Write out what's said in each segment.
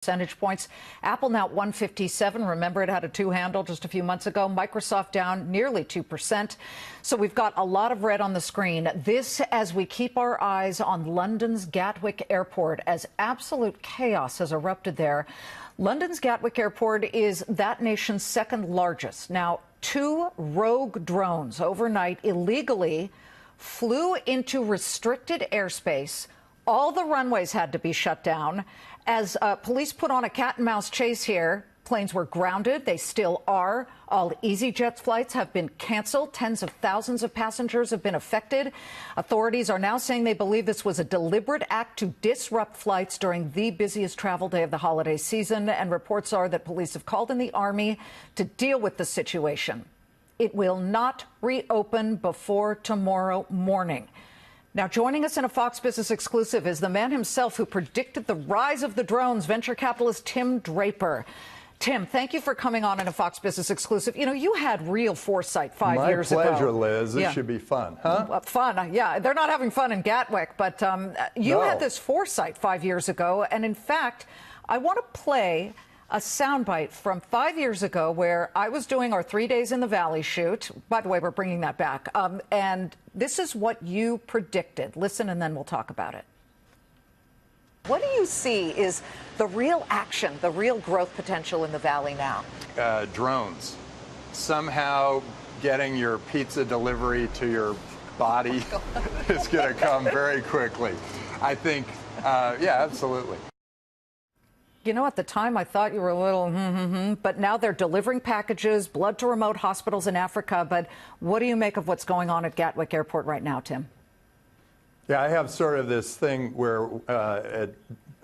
percentage points. Apple now at 157. Remember, it had a two-handle just a few months ago. Microsoft down nearly 2%. So we've got a lot of red on the screen. This as we keep our eyes on London's Gatwick Airport as absolute chaos has erupted there. London's Gatwick Airport is that nation's second largest. Now, two rogue drones overnight illegally flew into restricted airspace. All the runways had to be shut down. As police put on a cat-and-mouse chase here, planes were grounded. They still are. All EasyJet flights have been canceled. Tens of thousands of passengers have been affected. Authorities are now saying they believe this was a deliberate act to disrupt flights during the busiest travel day of the holiday season. And reports are that police have called in the Army to deal with the situation. It will not reopen before tomorrow morning. Now, joining us in a Fox Business exclusive is the man himself who predicted the rise of the drones, venture capitalist Tim Draper. Tim, thank you for coming on in a Fox Business exclusive. You know, you had real foresight 5 years ago. My pleasure, Liz. This should be fun, huh? Fun, yeah. They're not having fun in Gatwick, but you had this foresight 5 years ago. And in fact, I want to play a soundbite from 5 years ago where I was doing our 3 Days in the Valley shoot. By the way, we're bringing that back. And this is what you predicted. Listen, and then we'll talk about it. What do you see is the real action, the real growth potential in the Valley now? Drones. Somehow getting your pizza delivery to your body is going to come very quickly. I think, yeah, absolutely. You know, at the time, I thought you were a little, but now they're delivering packages, blood to remote hospitals in Africa. But what do you make of what's going on at Gatwick Airport right now, Tim? Yeah, I have sort of this thing where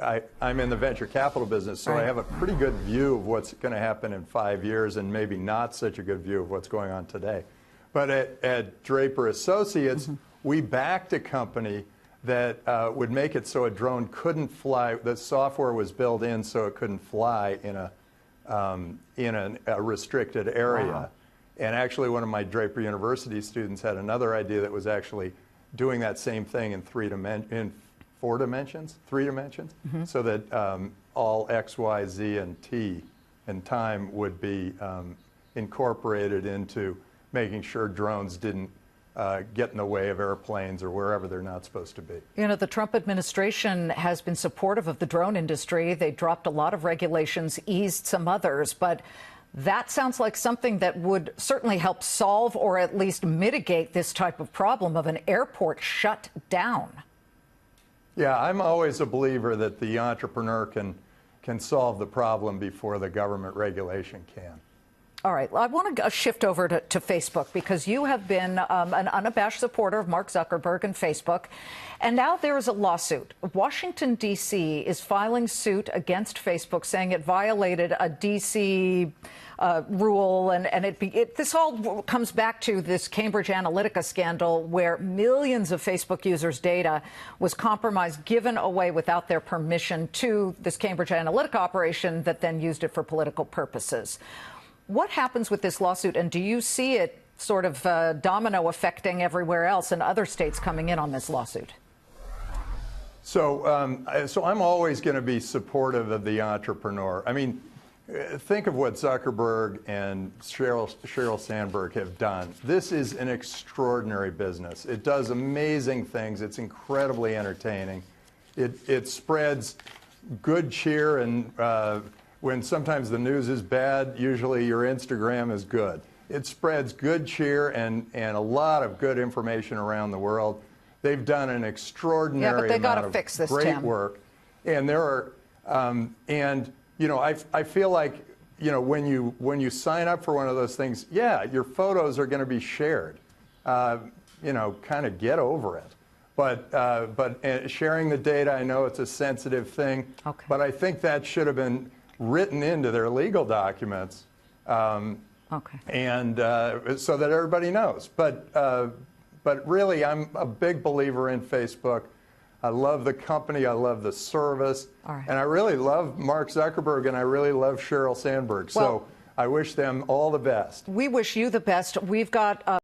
I'm in the venture capital business, so I have a pretty good view of what's going to happen in 5 years and maybe not such a good view of what's going on today. But at Draper Associates, we backed a company that would make it so a drone couldn't fly. The software was built in so it couldn't fly in a restricted area. Wow. And actually, one of my Draper University students had another idea that was actually doing that same thing in three dimensions, so that all X, Y, Z, and T and time would be incorporated into making sure drones didn't get in the way of airplanes or wherever they're not supposed to be. You know, the Trump administration has been supportive of the drone industry. They dropped a lot of regulations, eased some others, but that sounds like something that would certainly help solve or at least mitigate this type of problem of an airport shut down. Yeah, I'm always a believer that the entrepreneur can solve the problem before the government regulation can. All right, I want to shift over to Facebook because you have been an unabashed supporter of Mark Zuckerberg and Facebook. And now there is a lawsuit. Washington, D.C. is filing suit against Facebook saying it violated a D.C. rule. And this all comes back to this Cambridge Analytica scandal where millions of Facebook users' data was compromised, given away without their permission to this Cambridge Analytica operation that then used it for political purposes. What happens with this lawsuit, and do you see it sort of domino affecting everywhere else and other states coming in on this lawsuit? So I'm always going to be supportive of the entrepreneur. I mean, think of what Zuckerberg and Sheryl Sandberg have done. This is an extraordinary business. It does amazing things. It's incredibly entertaining. It spreads good cheer, and when sometimes the news is bad, usually your Instagram is good. It spreads good cheer and a lot of good information around the world. They've done an extraordinary amount of great work. And there are, and you know, I feel like, you know, when you sign up for one of those things, yeah, your photos are going to be shared. You know, kind of get over it. But sharing the data, I know it's a sensitive thing, but I think that should have been written into their legal documents, and so that everybody knows. But really, I'm a big believer in Facebook. I love the company, I love the service, and I really love Mark Zuckerberg, and I really love Sheryl Sandberg. So I wish them all the best. We wish you the best. We've got